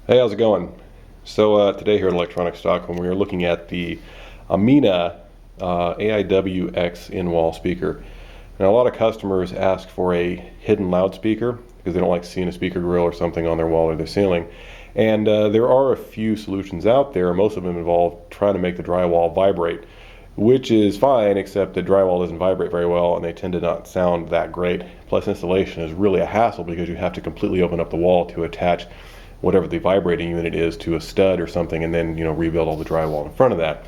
Hey, how's it going? So today here at Electronic Stockholm, we are looking at the Amina AIWX in-wall speaker. Now, a lot of customers ask for a hidden loudspeaker because they don't like seeing a speaker grill or something on their wall or their ceiling. And there are a few solutions out there. Most of them involve trying to make the drywall vibrate, which is fine, except the drywall doesn't vibrate very well and they tend to not sound that great. Plus, installation is really a hassle because you have to completely open up the wall to attach whatever the vibrating unit is to a stud or something, and then rebuild all the drywall in front of that.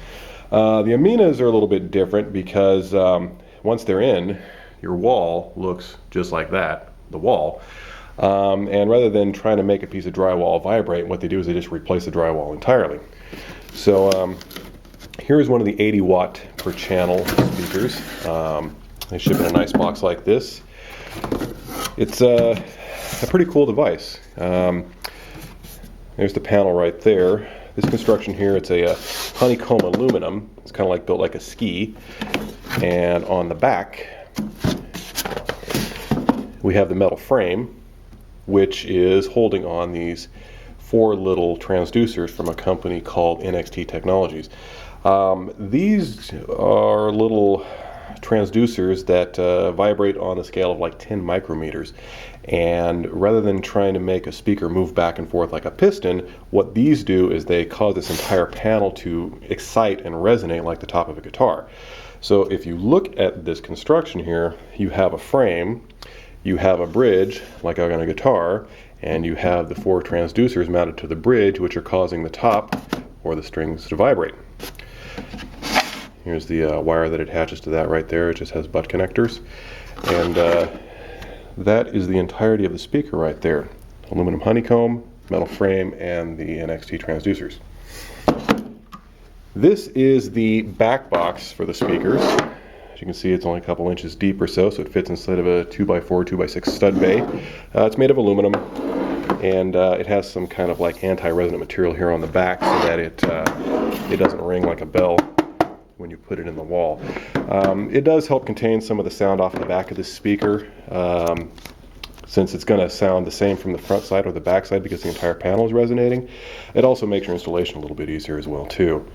The Aminas are a little bit different because once they're in, your wall looks just like that, the wall. And rather than trying to make a piece of drywall vibrate, what they do is they just replace the drywall entirely. So here's one of the 80 watt per channel speakers. They ship in a nice box like this. It's a pretty cool device. There's the panel right there. This construction here, it's a honeycomb aluminum. It's kind of like built like a ski. And on the back, we have the metal frame, which is holding on these 4 little transducers from a company called NXT Technologies. These are little transducers that vibrate on the scale of like 10 micrometers, and rather than trying to make a speaker move back and forth like a piston, what these do is they cause this entire panel to excite and resonate like the top of a guitar. So if you look at this construction here, you have a frame, you have a bridge like on a guitar, and you have the 4 transducers mounted to the bridge, which are causing the top or the strings to vibrate. Here's the wire that attaches to that right there. It just has butt connectors. And that is the entirety of the speaker right there. Aluminum honeycomb, metal frame, and the NXT transducers. This is the back box for the speakers. As you can see, it's only a couple inches deep or so it fits inside of a 2x4, 2x6 stud bay. It's made of aluminum, and it has some kind of like anti-resonant material here on the back so that it doesn't ring like a bell when you put it in the wall. It does help contain some of the sound off the back of this speaker, since it's going to sound the same from the front side or the back side because the entire panel is resonating. It also makes your installation a little bit easier as well too.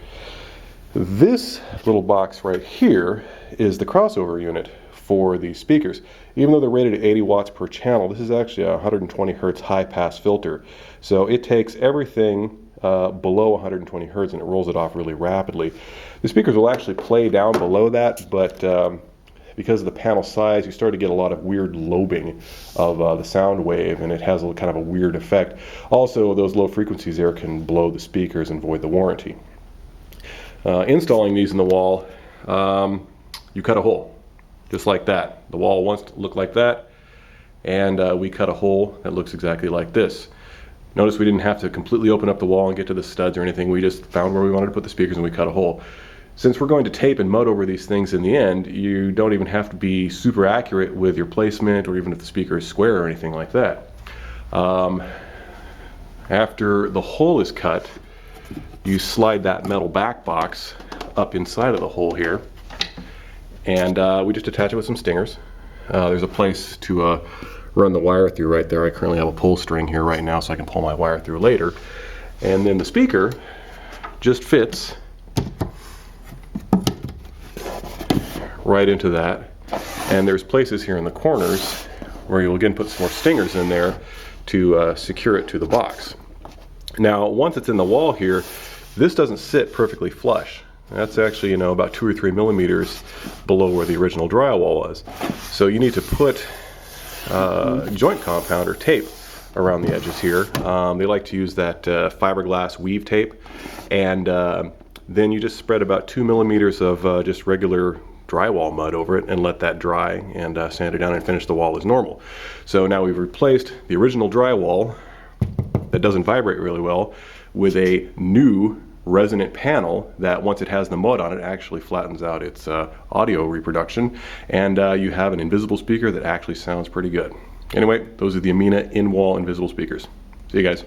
This little box right here is the crossover unit for the speakers. Even though they're rated at 80 watts per channel, this is actually a 120 hertz high pass filter. So it takes everything below 120 hertz and it rolls it off really rapidly. The speakers will actually play down below that, but because of the panel size, you start to get a lot of weird lobing of the sound wave, and it has a kind of a weird effect. Also, those low frequencies there can blow the speakers and void the warranty. Installing these in the wall, you cut a hole, just like that. The wall wants to look like that, and we cut a hole that looks exactly like this. Notice we didn't have to completely open up the wall and get to the studs or anything. We just found where we wanted to put the speakers and we cut a hole. Since we're going to tape and mud over these things in the end, you don't even have to be super accurate with your placement or even if the speaker is square or anything like that. After the hole is cut, you slide that metal back box up inside of the hole here, and we just attach it with some stingers. There's a place to run the wire through right there. I currently have a pull string here right now so I can pull my wire through later. And then the speaker just fits right into that. And there's places here in the corners where you'll again put some more stingers in there to secure it to the box. Now, once it's in the wall here, this doesn't sit perfectly flush. That's actually, about 2 or 3 millimeters below where the original drywall was. So you need to put joint compound or tape around the edges here. They like to use that fiberglass weave tape, and then you just spread about 2 millimeters of just regular drywall mud over it and let that dry and sand it down and finish the wall as normal. So now we've replaced the original drywall that doesn't vibrate really well with a new resonant panel that, once it has the mud on it, actually flattens out its audio reproduction, and you have an invisible speaker that actually sounds pretty good. Anyway, those are the Amina in-wall invisible speakers. See you guys.